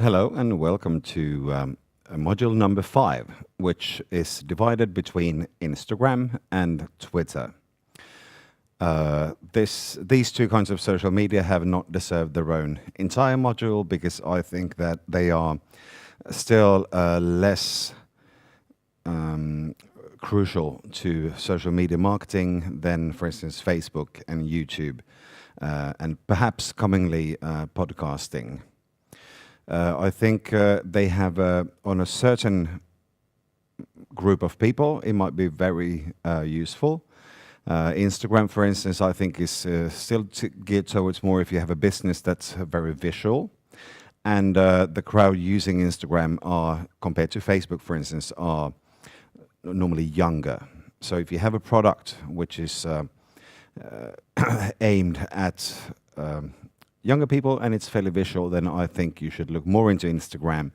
Hello and welcome to module number 5, which is divided between Instagram and Twitter. These two kinds of social media have not deserved their own entire module because I think that they are still less crucial to social media marketing than, for instance, Facebook and YouTube, and perhaps comingly podcasting. I think they have, on a certain group of people, it might be very useful. Instagram, for instance, I think is still geared towards more if you have a business that's very visual. And the crowd using Instagram are, compared to Facebook, for instance, are normally younger. So if you have a product which is aimed at younger people and it's fairly visual, then I think you should look more into Instagram.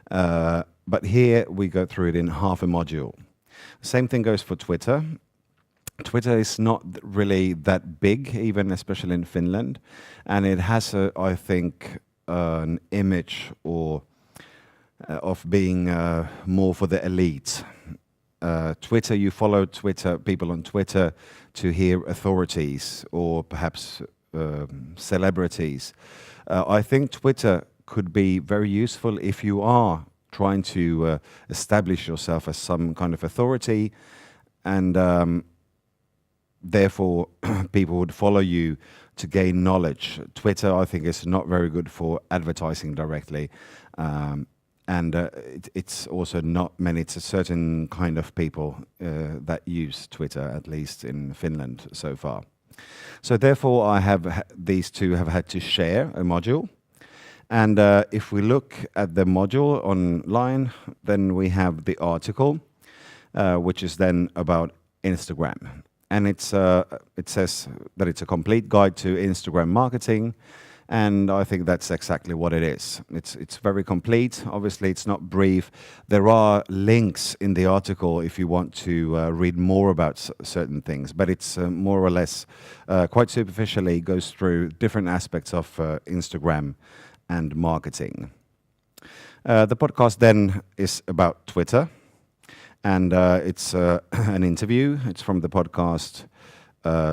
But here we go through it in half a module. Same thing goes for Twitter. Twitter is not really that big, even especially in Finland, and it has, I think, an image of being more for the elite. Twitter, you follow people on Twitter to hear authorities or perhaps celebrities. I think Twitter could be very useful if you are trying to establish yourself as some kind of authority, and therefore people would follow you to gain knowledge. Twitter, I think, is not very good for advertising directly, and it's also not many. It's a certain kind of people that use Twitter, at least in Finland so far. So therefore, these two have had to share a module. And if we look at the module online, then we have the article, which is then about Instagram. And it says that it's a complete guide to Instagram marketing. And I think that's exactly what it is. It's very complete. Obviously, it's not brief. There are links in the article if you want to read more about certain things, but it's more or less quite superficially goes through different aspects of Instagram and marketing. The podcast then is about Twitter, and it's an interview. It's from the podcast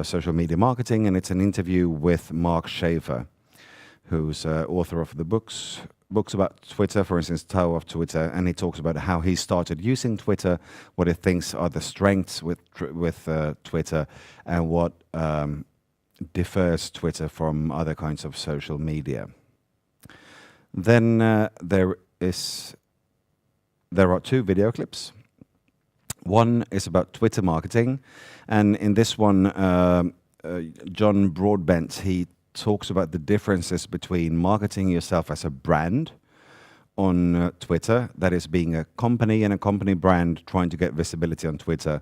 Social Media Marketing, and it's an interview with Mark Schaefer, who's author of the books about Twitter, for instance, Tao of Twitter, and he talks about how he started using Twitter, what he thinks are the strengths with Twitter, and what differs Twitter from other kinds of social media. Then there are 2 video clips. One is about Twitter marketing, and in this one, John Broadbent, he talks about the differences between marketing yourself as a brand on Twitter, that is being a company and a company brand trying to get visibility on Twitter,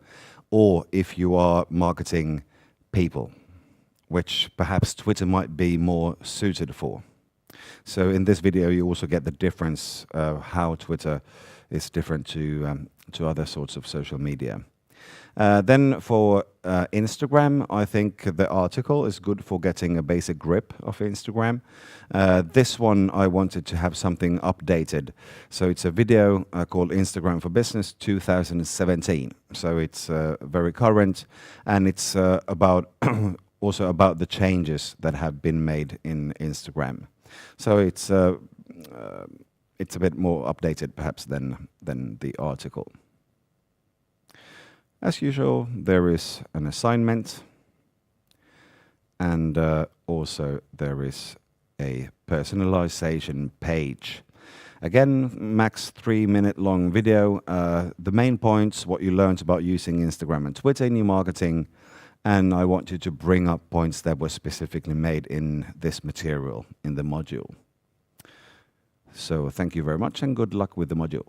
or if you are marketing people, which perhaps Twitter might be more suited for. So in this video you also get the difference of how Twitter is different to other sorts of social media. Then for Instagram, I think the article is good for getting a basic grip of Instagram. This one I wanted to have something updated. So it's a video called Instagram for Business 2017. So it's very current, and it's also about the changes that have been made in Instagram. So it's a bit more updated perhaps than the article. As usual, there is an assignment, and also there is a personalization page. Again, max 3-minute long video. The main points, what you learned about using Instagram and Twitter in your marketing, and I want you to bring up points that were specifically made in this material, in the module. So thank you very much and good luck with the module.